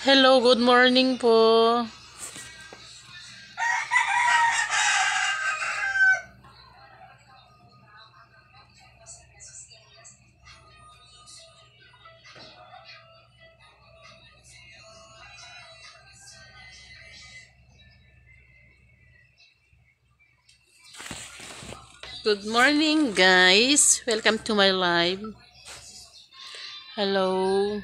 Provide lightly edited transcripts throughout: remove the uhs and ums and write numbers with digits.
Hello, good morning po. Good morning, guys. Welcome to my live. Hello.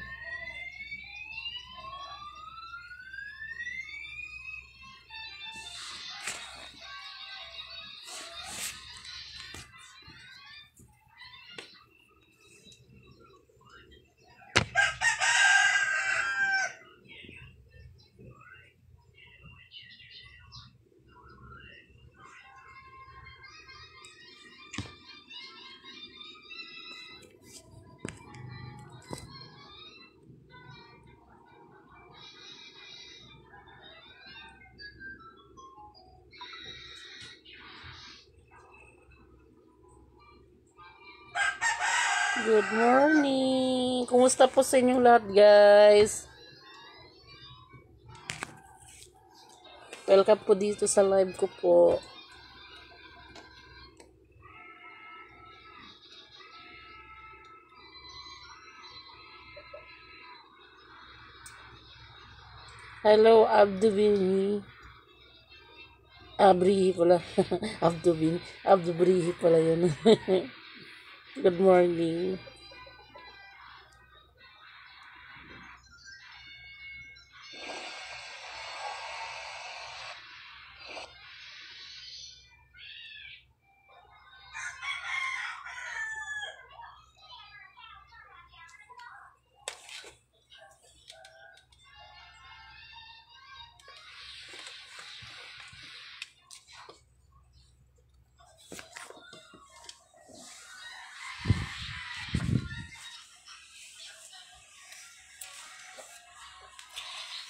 Good morning. Kumusta po sa inyong lahat, guys? Welcome po dito sa live ko po. Hello, Abdubini. Abrihi pala. Abdubrihi pala yun. Good morning.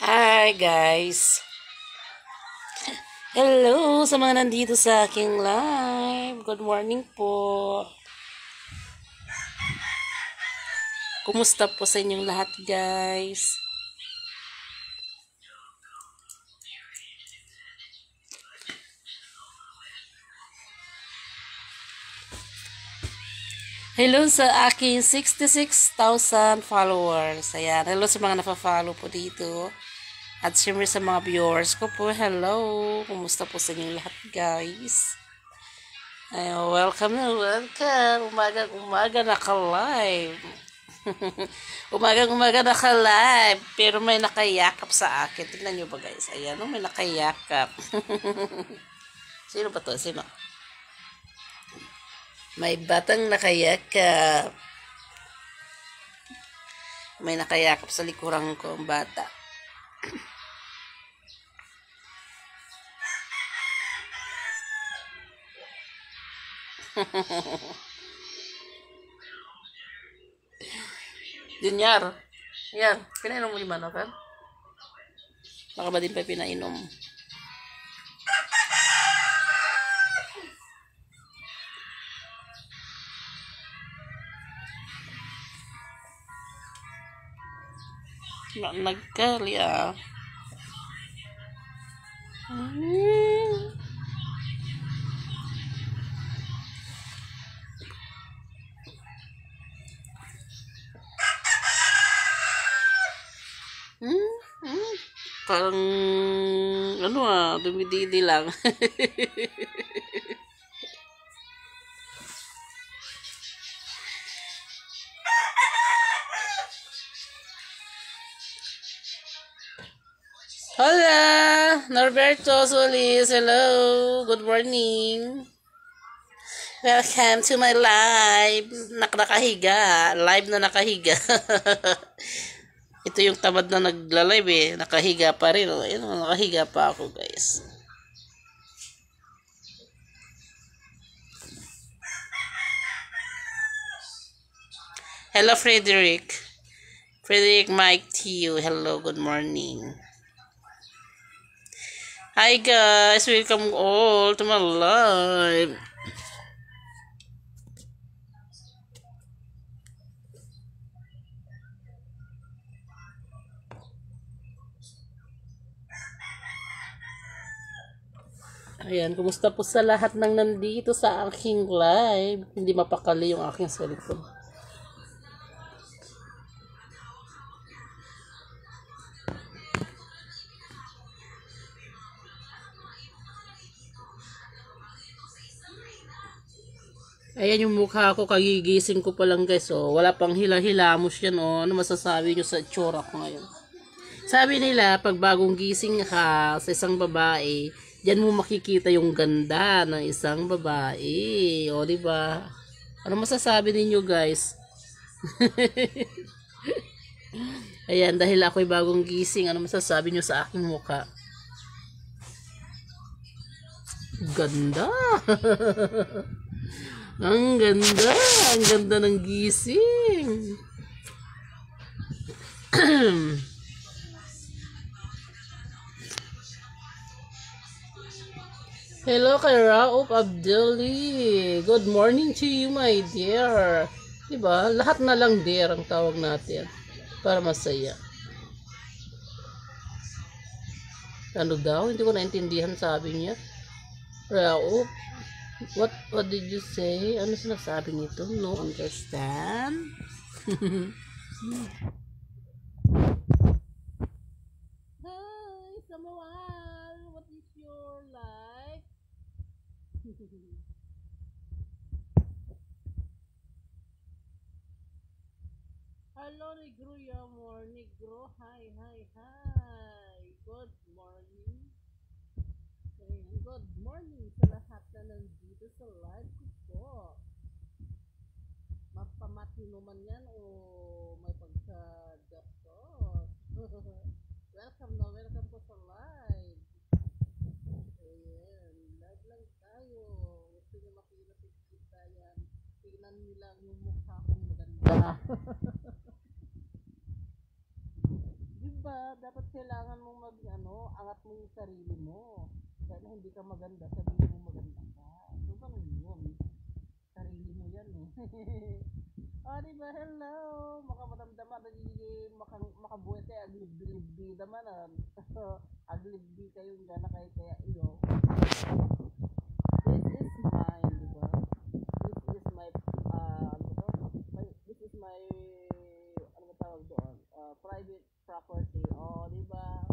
Hi, guys. Hello sa mga nandito sa aking live. Good morning po. Kumusta po sa inyong lahat, guys? Hello sa aking 66,000 followers. Ayan. Hello sa mga nafa-follow po dito. At siyempre sa mga viewers ko po, hello. Kumusta po sa inyong lahat, guys? Ayan, welcome na welcome. Umaga naka-live. Umaga naka-live. Pero may nakayakap sa akin. Tignan nyo ba, guys? Ayan, may nakayakap. Sino ba to? Sino? May batang nakayakap. May nakayakap sa likuran ko ang bata. Dinyar. Yan. Pinainom mo yung manok, kan? Baka ba din pa pinainom? Nagkali ah. Parang ano dumididi lang. Hola, Norberto Solis. Hello, good morning. Welcome to my live. Nakahiga. Live na nakahiga. Ito yung tamad na nagla-live eh. Nakahiga pa rin. Ayun, nakahiga pa ako, guys. Hello, Frederick. Frederick Mike to you. Hello, good morning. Hi, guys. Welcome all to my live. Ayan, kumusta po sa lahat ng nandito sa aking live? Hindi mapakali yung aking cellphone. Ayan yung mukha ko, kagigising ko pa lang guys. Oh, wala pang hila-hilamos yan. Oh, ano masasabi nyo sa itsura ko ngayon? Sabi nila, pag bagong gising ka sa isang babae, diyan mo makikita yung ganda ng isang babae. O, di ba? Ano masasabi ninyo guys? Ayan, dahil ako'y bagong gising, ano masasabi nyo sa aking mukha? Ganda! Ang ganda! Ang ganda ng gising! Hello kay Raouf Abdeli. Good morning to you, my dear. Diba? Lahat na lang dear ang tawag natin para masaya. Ano daw? Hindi ko naintindihan sabi niya. Raouf, what did you say? Ano sinasabi nito? No understand? Hi, Samuel. What is your life? Hello, Negro Yamor. Negro, hi. Good morning. Ayan, good morning sa lahat na nandito sa live ko po. Mapamatino man yan o may pagka-gastos. Welcome po sa live. Ayan, live lang tayo. Gusto nyo makita yan. Tignan nyo lang yung mukha kong maganda. Diba, dapat kailangan mong angat mo yung sarili mo. Dahil hindi ka maganda, sabihin mo maganda ka. So, ganun yun. Sarili mo yan eh. Oh, diba, hello. Makamadamdaman, makabuhay tayo, aglibdi naman. Aglibdi kayong gana kaya iyo. This is mine, diba? This is my, ano ba tawag doon? Private property. Oh, diba?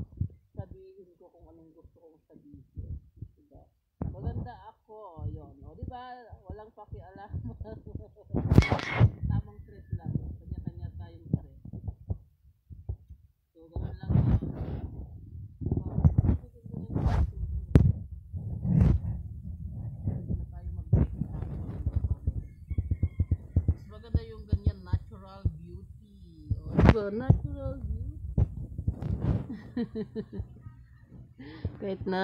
Sabihin ko kung anong gusto kong sabihin. Diba? Maganda ako. Yun. O, diba? Walang pakialam. Tamang trip lang. Kanya-kanya tayong trip. So, gano'n lang yun. Mas maganda yung ganyan natural beauty. O, diba? Natural beauty. Kahit na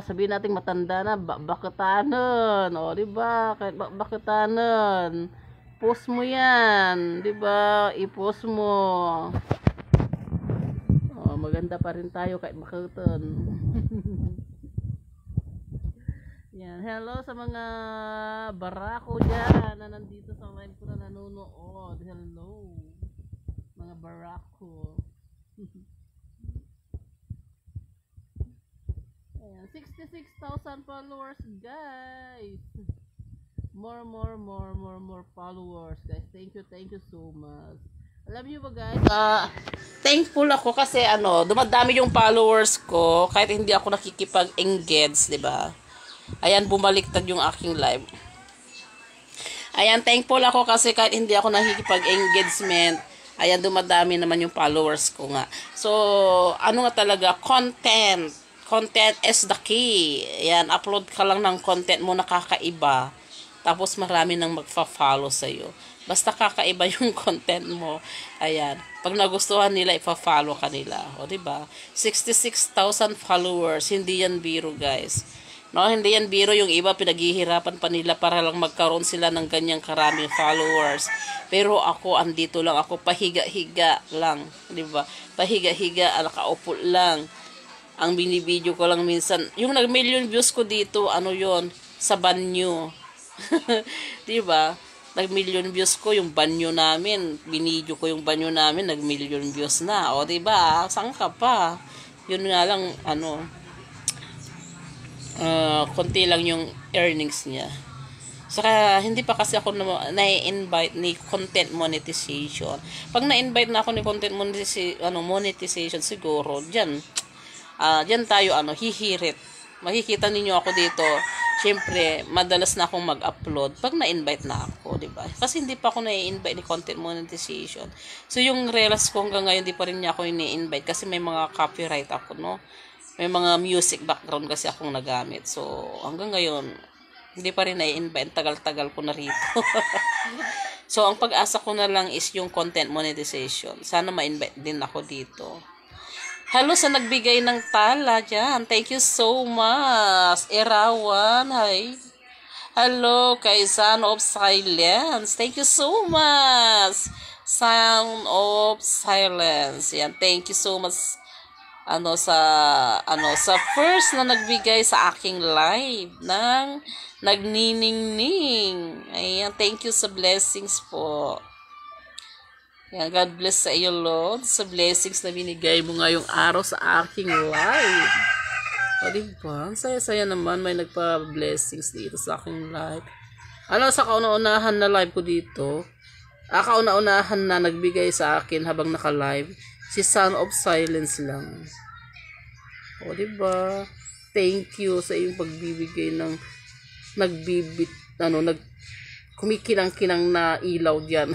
sabihin natin matanda na, bakitanon. O, diba? Kahit bakitanon. Post mo yan. Diba? I-post mo. O, maganda pa rin tayo kahit bakiton. Yan. Hello sa mga barako dyan na nandito sa live ko na nanonood. Hello. Mga barako. Ayan, 66,000 followers, guys. More followers, guys. Thank you so much. Alam niyo ba, guys? Thankful ako kasi dumadami yung followers ko kahit hindi ako nakikipag-engage, 'di ba? Ayan, bumaliktad yung aking live. Ayan, thankful ako kasi kahit hindi ako nakikipag-engagement, ayan, dumadami naman yung followers ko nga. So, ano nga talaga, content is the key. Ayan, upload ka lang ng content mo na kakaiba. Tapos marami nang magfa-follow sa'yo. Basta kakaiba yung content mo. Ayan. Pag nagustuhan nila, ipa-follow ka nila. O, diba? 66,000 followers. Hindi yan biro, guys. No, hindi yan biro. Yung iba, pinaghihirapan pa nila para lang magkaroon sila ng ganyang karaming followers. Pero ako, andito lang ako. Pahiga-higa lang. Diba? Pahiga-higa, nakaupo lang. Ang binibideo ko lang minsan, yung nag-million views ko dito, yon sa banyo. Diba? Nag-million views ko yung banyo namin. Binidyo ko yung banyo namin, nag-million views na. O, diba? Saan ka pa? Yun nga lang, konti lang yung earnings niya. Saka, hindi pa kasi ako na-invite ni content monetization. Pag na-invite na ako ni content monetization, siguro, dyan tayo, hihirit. Makikita ninyo ako dito. Siyempre, madalas na akong mag-upload pag na-invite na ako, di ba? Kasi hindi pa ako na-invite ni content monetization. So, yung reels ko hanggang ngayon, di pa rin niya ako ini-invite kasi may mga copyright ako, no? May mga music background kasi akong nagamit. So, hanggang ngayon, hindi pa rin na-invite. Tagal-tagal ko na rito. So, ang pag-asa ko na lang is yung content monetization. Sana ma-invite din ako dito. Hello sa nagbigay ng tala dyan. Thank you so much. Erawan, hi. Hello kay Sound of Silence. Thank you so much. Sound of Silence. Yan, thank you so much. Sa first na nagbigay sa aking live ng nagniningning. Ayan, thank you sa blessings po. Yan, God bless sa iyo, Lord, sa blessings na binigay mo ngayong araw sa aking live. O, diba? Saya-saya naman may nagpa-blessings dito sa aking live. Sa kauna-unahan na live ko dito, kauna-unahan na nagbigay sa akin habang naka-live, si Sound of Silence lang. O, diba? Thank you sa iyong pagbibigay ng kumikinang-kinang na ilaw diyan.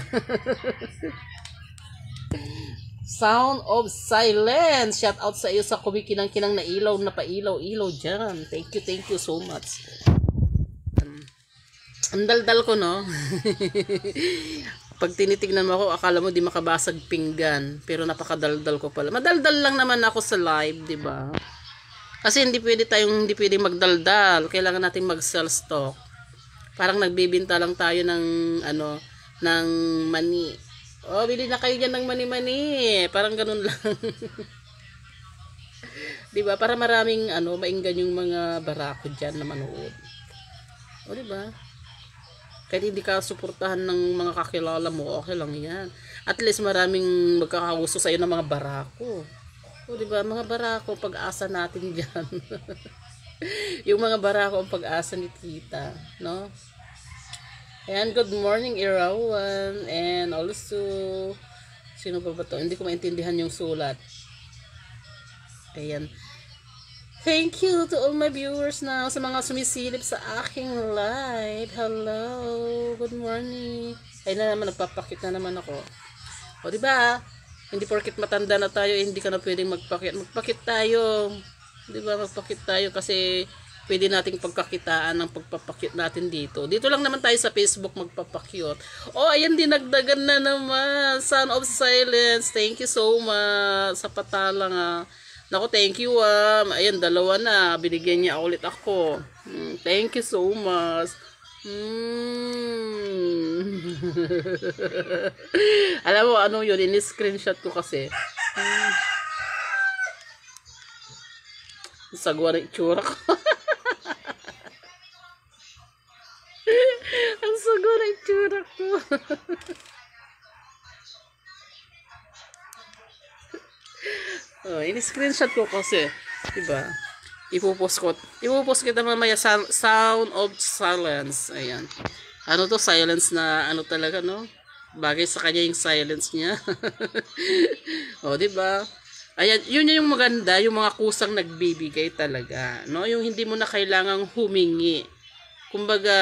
Sound of Silence. Shout out sa iyo sa kumikinang-kinang na ilaw na pailaw-ilaw dyan. Thank you so much. Ang daldal ko, no? Pag tinitignan mo ako, akala mo di makabasag pinggan. Pero napakadaldal ko pala. Madaldal lang naman ako sa live, di ba? Kasi hindi pwedeng magdaldal. Kailangan natin mag-sell stock. Parang nagbibinta lang tayo ng mani. Oh, bili na kayo dyan ng mani-mani. Parang ganun lang. Diba? Para maraming mainggan yung mga barako dyan na manood. O, diba? Kahit hindi ka suportahan ng mga kakilala mo, okay lang yan. At least maraming magkakagusto sa'yo ng mga barako. O, diba? Mga barako, pag-asa natin dyan. Yung mga barako ang pag-asa ni Tita. No? Ayan, good morning, Irawan. And also, sino pa ba to? Hindi ko maintindihan yung sulat. Ayan. Thank you to all my viewers now, sa mga sumisilip sa aking live. Hello, good morning. Ay na naman, nagpapakit na naman ako. O, diba? Hindi porkit matanda na tayo, hindi ka na pwedeng magpakit. Magpakit tayo. Diba? Magpakit tayo kasi pwede nating pagkakitaan ng pagpapakit natin dito. Dito lang naman tayo sa Facebook magpapakyot. Oh, ayan, dinagdagan na naman. Sound of Silence. Thank you so much. Sa patala nga. Naku, thank you. Ayan, 2 na. Binigyan niya ulit ako. Thank you so much. Alam mo, yun? In-screenshot ko kasi. Sagwa na itsura ko. Ang sagwa na itsura ko. In-screenshot ko kasi. Diba? Ipupost kita mamaya sa Sound of Silence. Ayan. Ano to? Silence na talaga, no? Bagay sa kanya yung silence niya. O, diba? Ayan, yun yung maganda, yung mga kusang nagbibigay talaga, no? Yung hindi mo na kailangang humingi. Kumbaga,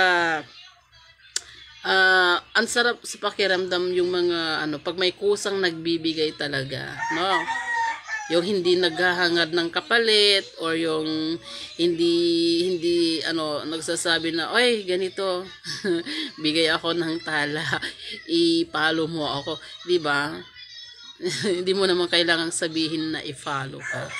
ang sarap sa pakiramdam yung mga, pag may kusang nagbibigay talaga, no? Yung hindi naghahangad ng kapalit, or yung hindi nagsasabi na, oy, ganito, bigay ako ng tala, i-follow mo ako, di ba? Hindi mo naman kailangang sabihin na i-follow ka.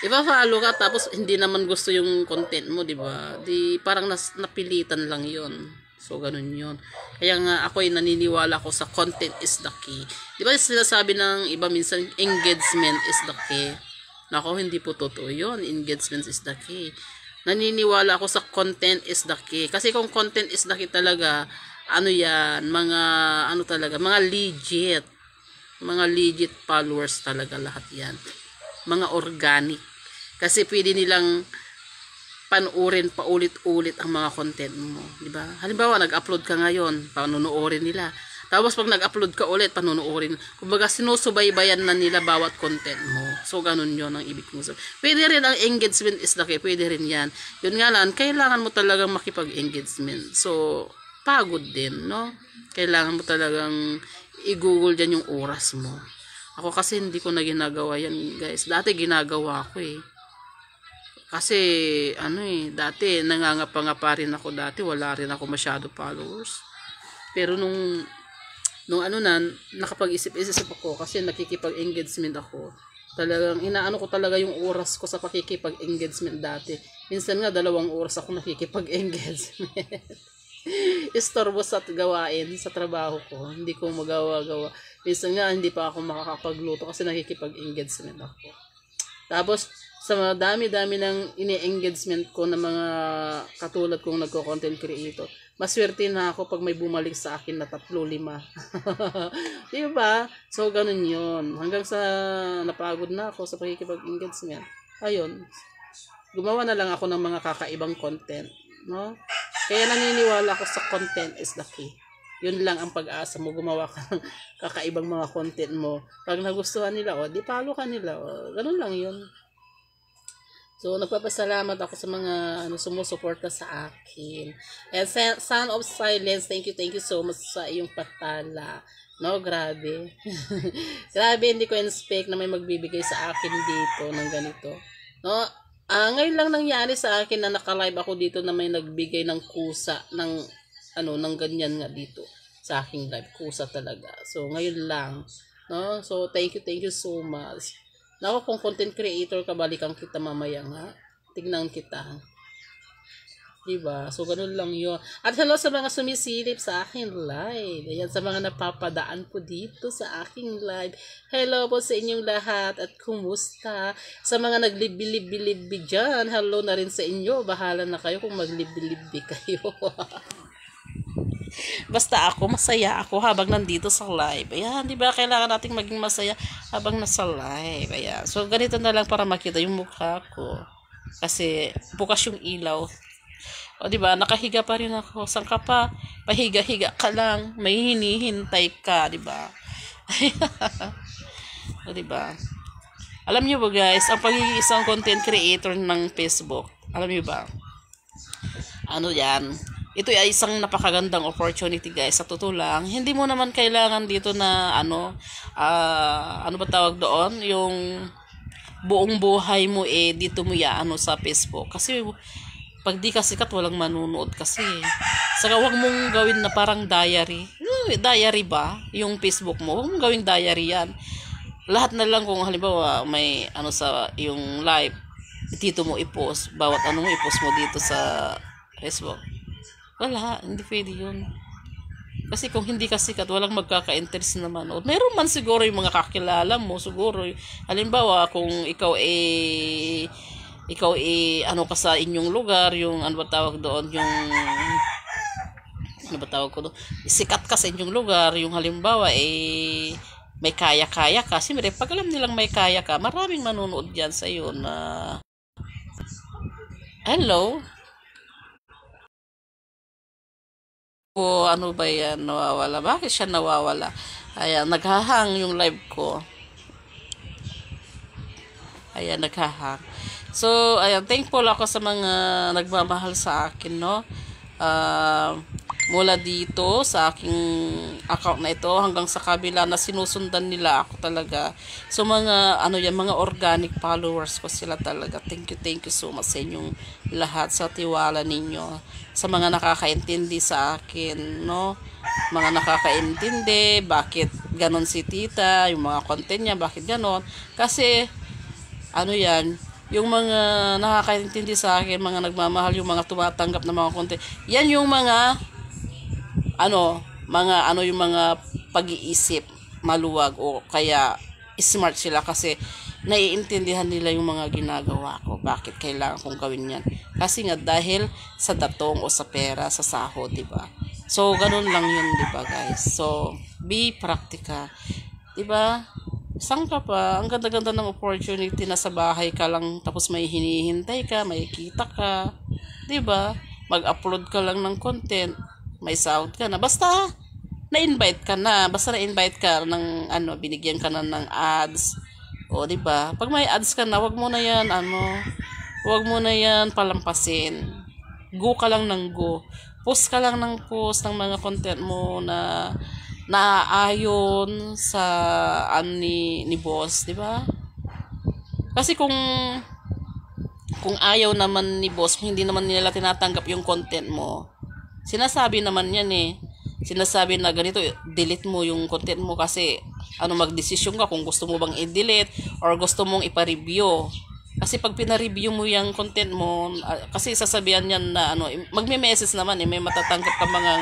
Ipa-follow ka tapos hindi naman gusto yung content mo, di ba? Di parang napilitan lang 'yon. So ganun 'yon. Kaya nga ako'y naniniwala ko sa content is the key. Di ba sinasabi ng iba minsan engagement is the key. Nako, hindi po totoo 'yon. Engagement is the key. Naniniwala ako sa content is the key. Kasi kung content is the key talaga, mga legit followers talaga lahat yan. Mga organic. Kasi pwede nilang panuorin paulit-ulit ang mga content mo, di ba? Halimbawa, nag-upload ka ngayon, panunuorin nila. Tapos pag nag-upload ka ulit, panunuorin. Kumbaga, sinusubaybayan na nila bawat content mo. So, ganun yun ang ibig mo. Pwede rin ang engagement is laki. Pwede rin yan. Yun nga lang, kailangan mo talagang makipag-engagement. So, pagod din, no? Kailangan mo talagang i-google dyan yung oras mo. Ako kasi hindi ko na ginagawa yan, guys. Dati ginagawa ko eh. Kasi, dati nangangapa-ngapa rin ako dati. Wala rin ako masyado followers. Pero nung nakapag-isip-isip ako kasi nakikipag-engagement ako. Talagang inaano ko talaga yung oras ko sa pakikipag-engagement dati. Minsan nga 2 oras ako nakikipag-engagement. Istorbo sa gawain sa trabaho ko. Hindi ko magawa-gawa. Minsan nga hindi pa ako makakapagluto kasi nakikipag-engagement ako. Tapos sa mga dami-dami ng ini-engagement ko na mga katulad kong nagko-content creator, maswerte na ako pag may bumalik sa akin na 3-5. Diba? So, ganun yun. Hanggang sa napagod na ako sa pakikipag-engagement. Ayun. Gumawa na lang ako ng mga kakaibang content. No? Kaya naniniwala ako sa content is the key. Yun lang ang pag-asa mo. Gumawa ka ng kakaibang mga content mo. Pag nagustuhan nila, di follow ka nila. Ganun lang yun. So, nagpapasalamat ako sa mga sumusuporta sa akin. And Son of Silence, thank you so much sa iyong patala. No, grabe. Grabe, hindi ko expect na may magbibigay sa akin dito ng ganito. No, ngayon lang nangyari sa akin na naka-live ako dito na may nagbigay ng kusa ng ng ganyan nga dito sa aking live. Kusa talaga. So, ngayon lang. No? So, thank you so much. Naku, kung content creator ka, balikan kita mamaya nga. Tignan kita. Diba? So, ganun lang yun. At hello sa mga sumisilip sa aking live. Ayan, sa mga napapadaan po dito sa aking live. Hello po sa inyong lahat. At kumusta? Sa mga naglibilib-bilib dyan, hello na rin sa inyo. Bahala na kayo kung maglibilib kayo. Basta ako, masaya ako habang nandito sa live. Ayan, di ba? Kailangan nating maging masaya habang nasa live. Ayan. So, ganito na lang para makita yung mukha ko. Kasi, bukas yung ilaw. O, di ba? Nakahiga pa rin ako. Saan ka pa? Pahiga-higa ka lang. May hinihintay ka, di ba? O, di ba? Alam niyo ba, guys, ang pagiging isang content creator ng Facebook, alam niyo ba? Ano yan? Ito ay isang napakagandang opportunity, guys. Sa totoo lang, hindi mo naman kailangan dito na ano ba tawag doon? Yung buong buhay mo dito mo sa Facebook. Kasi pag di ka sikat, walang manunood kasi. Saka huwag mong gawin na parang diary. Diary ba? Yung Facebook mo. Huwag mong gawing diary yan. Lahat na lang kung halimbawa may sa yung live, dito mo i-post. Bawat mo i-post mo dito sa Facebook. Wala, hindi pwede yun. Kasi kung hindi ka sikat, walang magkaka-interest naman. O, meron man siguro yung mga kakilala mo, siguro. Halimbawa, kung ikaw ka sa inyong lugar, yung ano ba tawag doon, sikat ka sa inyong lugar, yung halimbawa, may kaya-kaya ka. Siyempre, pag alam nilang may kaya ka, maraming manunood dyan sa iyo na, hello? O ano ba yan, nawawala? Bakit siya nawawala? Ayan, naghahang yung live ko. Ayan, naghahang. So, ayan, thankful ako sa mga nagmamahal sa akin, no? Mula dito sa aking account na ito hanggang sa kabila na sinusundan nila ako talaga. So, mga mga organic followers ko sila talaga. Thank you so much sa inyong lahat, sa tiwala ninyo, sa mga nakakaintindi sa akin, no? Mga nakakaintindi, bakit ganon si tita, yung mga content niya, bakit ganon? Kasi, yung mga nakakaintindi sa akin, mga nagmamahal, yung mga tumatanggap ng mga content, yan yung mga, yung mga pag-iisip maluwag o kaya smart sila kasi naiintindihan nila yung mga ginagawa ko. Bakit kailangan kong gawin yan? Kasi nga dahil sa datong o sa pera, sa sahod, diba? So, ganun lang yun, diba, guys? So, be practical. Diba? Saan ka pa? Ang ganda-ganda ng opportunity na sa bahay ka lang tapos may hinihintay ka, may kita ka. 'Di ba? Mag-upload ka lang ng content, may sahod ka na. Basta na-invite ka na. Basta na-invite ka ng binigyan ka na ng ads. O, 'di ba? Pag may ads ka na, wag mo na 'yan wag mo na 'yan palampasin. Go ka lang ng go. Post ka lang ng post ng mga content mo na naaayon sa ni boss, 'di ba? Kasi kung ayaw naman ni boss, kung hindi naman nila tinatanggap yung content mo, sinasabi naman yan sinasabi na ganito, delete mo yung content mo kasi magdesisyon ka kung gusto mo bang i-delete or gusto mong ipa-review. Kasi pag pina-review mo yung content mo, kasi sasabihan yan na magme-message naman may matatanggap ka mga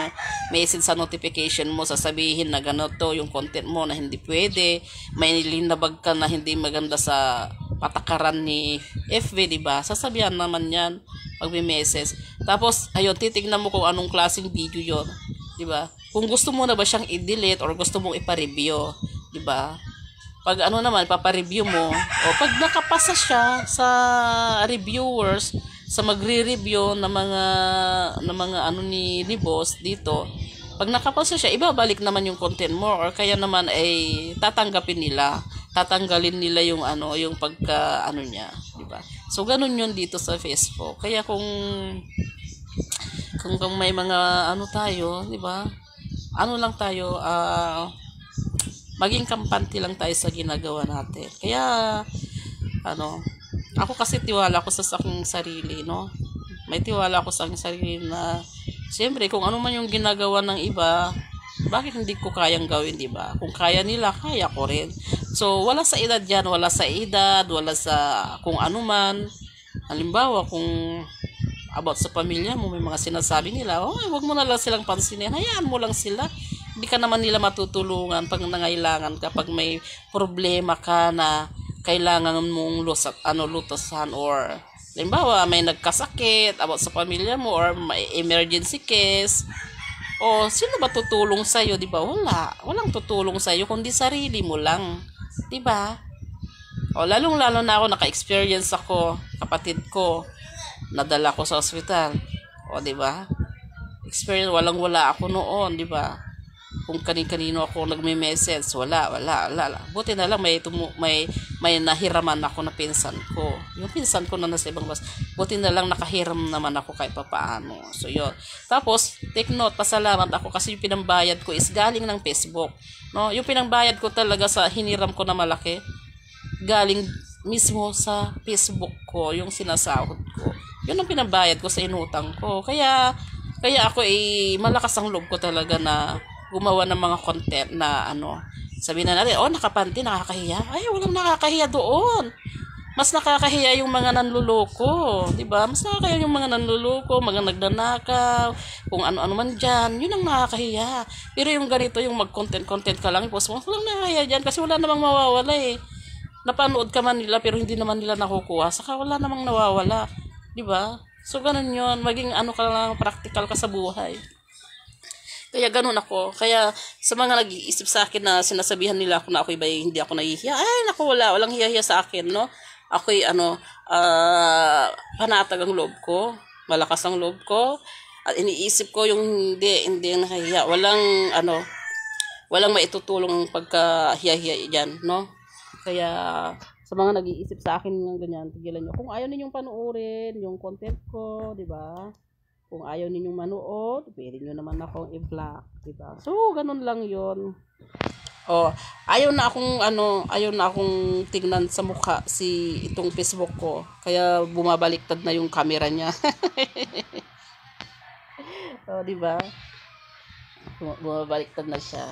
message sa notification mo, sasabihin na ganito yung content mo na hindi pwede, may linabag ka na hindi maganda sa patakaran ni FB, diba? Sasabihan naman yan, magme-message. Tapos, ayun, titignan mo kung anong klaseng video yon, diba? Kung gusto mo na ba siyang i-delete or gusto mong ipa-review, diba? Pag naman, papa-review mo, o pag nakapasa siya sa reviewers, sa magre-review ng mga ni boss dito, pag nakapasa siya, ibabalik naman yung content mo or kaya naman ay tatanggalin nila yung yung pagka niya, di ba? So ganun yun dito sa Facebook. Kaya kung may mga tayo, di ba? Lang tayo, maging kampante lang tayo sa ginagawa natin. Kaya ako kasi tiwala ko sa aking sarili, no? May tiwala ako sa aking sarili na siyempre kung ano man yung ginagawa ng iba, bakit hindi ko kayang gawin, di ba? Kung kaya nila, kaya ko rin. So wala sa edad yan, wala sa edad, wala sa kung ano man. Halimbawa, kung about sa pamilya mo, may mga sinasabi nila, wag mo na lang silang pansinin, hayaan mo lang sila. Hindi ka naman nila matutulungan pag nangailangan ka, pag may problema ka na kailangan mong lutasan, or halimbawa may nagkasakit about sa pamilya mo or may emergency case, o sino ba tutulong sa iyo, 'di ba? Walang tutulong sa iyo kundi sarili mo lang, 'di ba? O lalong-lalo na ako, naka-experience ako, kapatid ko nadala ko sa ospital. O 'di ba? Experience, walang-wala ako noon, 'di ba? Kung kanino ako nagme-message, wala. Buti na lang may nahiraman ako na pinsan ko. Yung pinsan ko na nasa ibang bas. Buti na lang nakahiram naman ako kahit papaano. So yun. Tapos, take note, pasalamat ako kasi yung pinambayad ko is galing ng Facebook. No? Yung pinambayad ko talaga sa hiniram ko na malaki, galing mismo sa Facebook ko, yung sinasahod ko. Yun ang pinambayad ko sa inutang ko. Kaya ako malakas ang loob ko talaga na gumawa ng mga content na sabihin na natin, nakapanti, nakakahiya. Ay, walang nakakahiya doon. Mas nakakahiya yung mga nanluloko, 'di ba? Mas nakakahiya yung mga nanluloko, mga nagnanakaw, kung ano-ano man diyan. Yun ang nakakahiya. Pero yung ganito, yung mag-content ka lang, post mo, walang nakakahiya diyan kasi wala namang mawawala Napanood ka man nila pero hindi naman nila nakukuha. Saka wala namang nawawala, 'di ba? So ganun 'yun, maging ka lang, practical ka sa buhay. Kaya ganun ako. Kaya sa mga nag-iisip sa akin na sinasabihan nila ako na ako hindi ako nahihiya. Ay, naku, walang hiya-hiya sa akin, no? Ako'y panatag ang loob ko. Malakas ang loob ko. At iniisip ko yung hindi nahihiya. Walang maitutulong pagka hiya-hiya diyan, no? Kaya sa mga nag-iisip sa akin ng ganyan, tigilan nyo. Kung ayaw ninyong panoorin yung content ko, 'di ba? Kung ayaw ninyong manood, pwede nyo naman akong i-block, diba? So, ganun lang 'yon. Ayaw na akong tignan sa mukha itong Facebook ko. Kaya bumabaliktad na yung camera niya. Diba? Bumabaliktad na siya.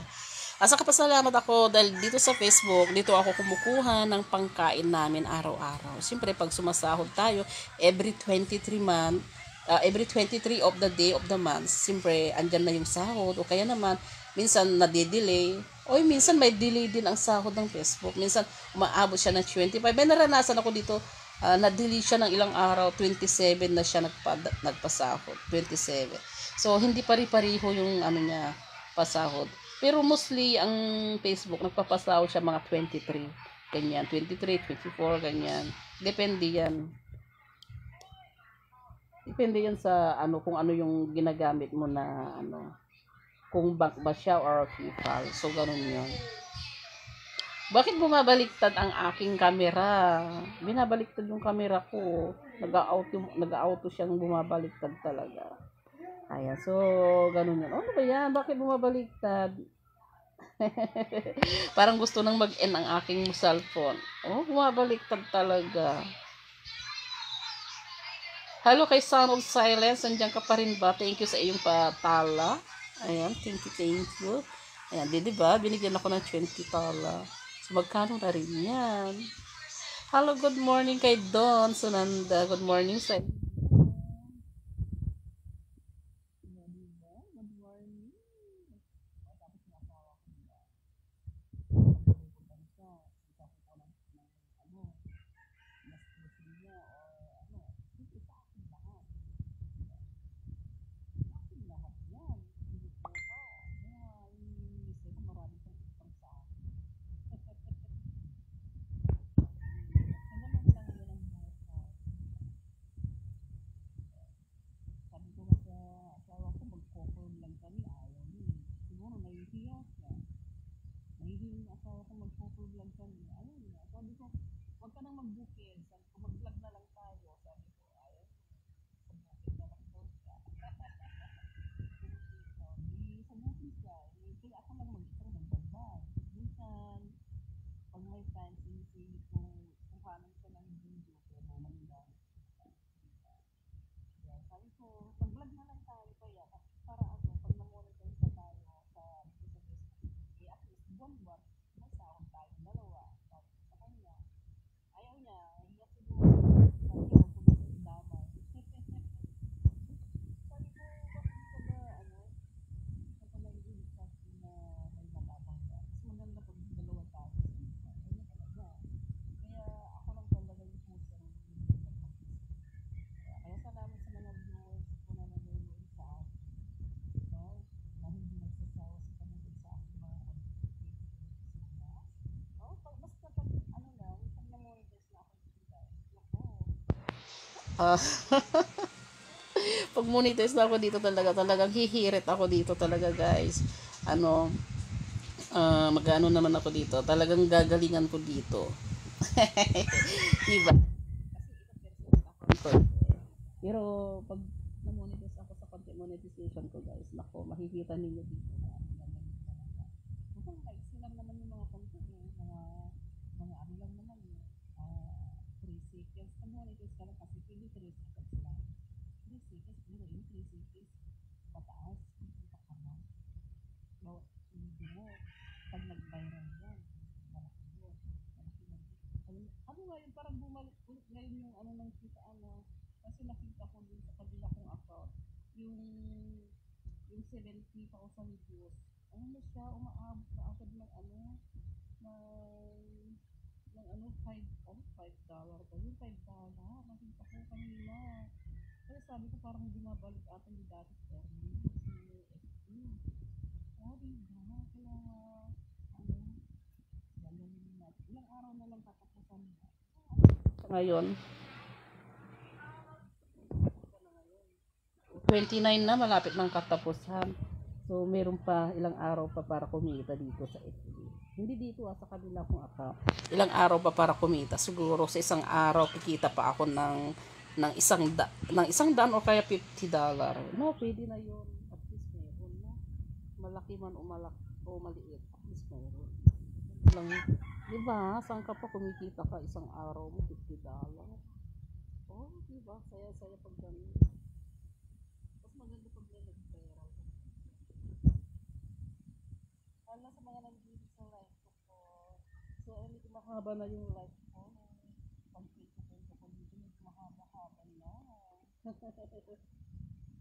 Asa kapasalamat ako dahil dito sa Facebook, dito ako kumukuha ng pangkain namin araw-araw. Siyempre, pag sumasahod tayo, every 23 of the day of the month, siyempre, andyan na yung sahod. O kaya naman, minsan nade-delay. O minsan may delay din ang sahod ng Facebook. Minsan, umaabot siya ng 25. May naranasan ako dito, na-delay siya ng ilang araw, 27 na siya nagpasahod. 27. So, hindi pari-pariho yung niya, pasahod. Pero mostly, ang Facebook, nagpapasahod siya mga 23. Ganyan, 23, 24, ganyan. Depende yan. Depende yan sa ano, kung ano yung ginagamit mo na ano, kung bank ba siya or PayPal. So, ganun yun. Bakit bumabaliktad ang aking camera? Binabaliktad yung camera ko. Nag-auto siyang bumabaliktad talaga. Ayan, so, ganun yun. Ano ba yan? Bakit bumabaliktad? Parang gusto nang mag-end ang aking cellphone. Oh, bumabaliktad talaga. Hello kay Sound of Silence. Nandiyan ka pa rin ba? Thank you sa iyong patala. Ayan, thank you, thank you. Ayan, di ba? Binigyan ako ng 20 tala. So, magkano na rin yan? Hello, good morning kay Don Sunanda. Good morning sa uh, pag monetize na ako dito talagang hihirit ako dito talaga guys. Ano, magano naman ako dito. Talagang gagalingan ko dito. Diba? Pero pag na-monetize ako sa content monetization ko guys, nako, makikita ninyo dito. Kung like, sila naman yung mga content mga ano lang naman yung 3 seconds. Pag monetize ka lang kasi pili 3 seconds lang. 3 seconds, pero yung 3 seconds, pataas, kita ka na. No, hindi mo, pag nag-viral yan, malaki yun. Malaki yun. Ano nga yun, parang bumalik ulit ngayon yung ano ng kita ano, kasi nakita ko dun sa kabila kong account, yung 70,000 views. Ano na siya, umaabot na agad ng ano, ng, ng ano, $5 ba? Yung $5, nakita ko kanina. Kaya sabi ko parang bumabalik ata yung dati early, si FB. Oh, diba? Kaya, ano, gano'n natin. Ilang araw na lang tatapusan na. Ngayon, 29 na, malapit ng katapusan. So, meron pa ilang araw pa para kumita dito sa FB. Hindi dito sa kabila kong account. Ilang araw pa para kumita. Siguro sa isang araw kikita pa ako ng isang daan o kaya $50. No, pwede na yun. At least meron na. Malaki man o maliit. At least meron. Lang, diba? Saan ka pa kumikita ka isang araw mo $50? Oh, diba? Saya-saya pag ganun. Mas maganda pag nag-pera. Wala sa mga nandito sa live ko. So, medyo mahaba na yung live ko. Pag-kwento ko dito, medyo mahaba-haba na.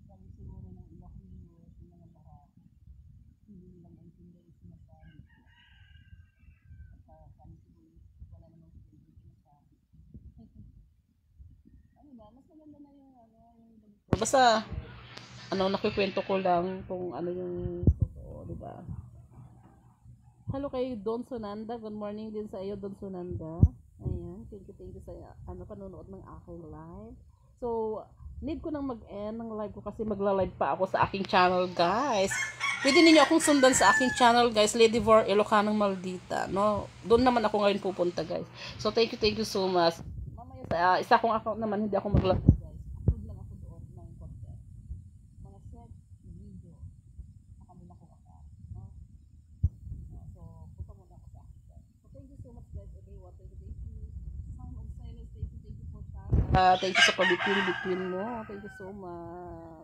Sabi siguro ng iba ko yung mga marami. Hindi nila maintindihan yung sinasabi ko. At kami siguro, wala namang sinasabi. Ano ba, mas maganda na yung basta, nakikwento ko lang kung ano yung totoo, di ba? Hello kay Don Sunanda. Good morning din sa iyo, Don Sunanda. Ayan, thank you sa panonood ng aking live. So, need ko nang mag-end ng live ko kasi magla-live pa ako sa aking channel, guys. Pwede ninyo akong sundan sa aking channel, guys, Lady Vor Ilocanang Maldita, no? Doon naman ako ngayon pupunta, guys. So, thank you so much. Mamaya sa isa kong account naman, hindi ako mag-live, guys. Upload lang ako doon ng content. Mga short video sa kanila kong account, no? So, punta muna ako sa akin, guys. So, thank you so much, guys, everyone. Thank you. Sound of silence, thank you for that. Thank you sa pabitwin-bitwin mo. Thank you so much.